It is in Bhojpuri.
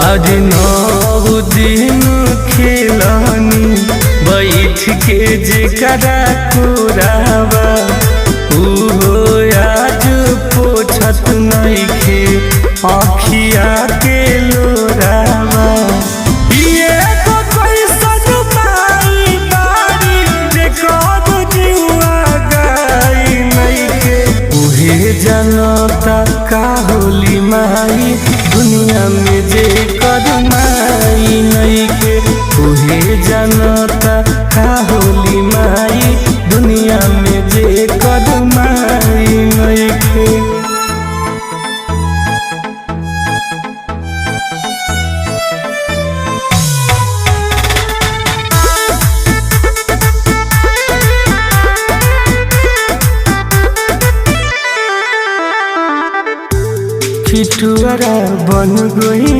आज 9 दिन खेलानी बैठ के जेकरा कोरावा उहो आज पोछत नइखे आँखिया के लोरावा। जनता का होली माई दुनिया में जे कदमाई नहीं के उहे जनता का होली माई दुनिया में जे कदमाई नहीं के। पिटुआरा बन गई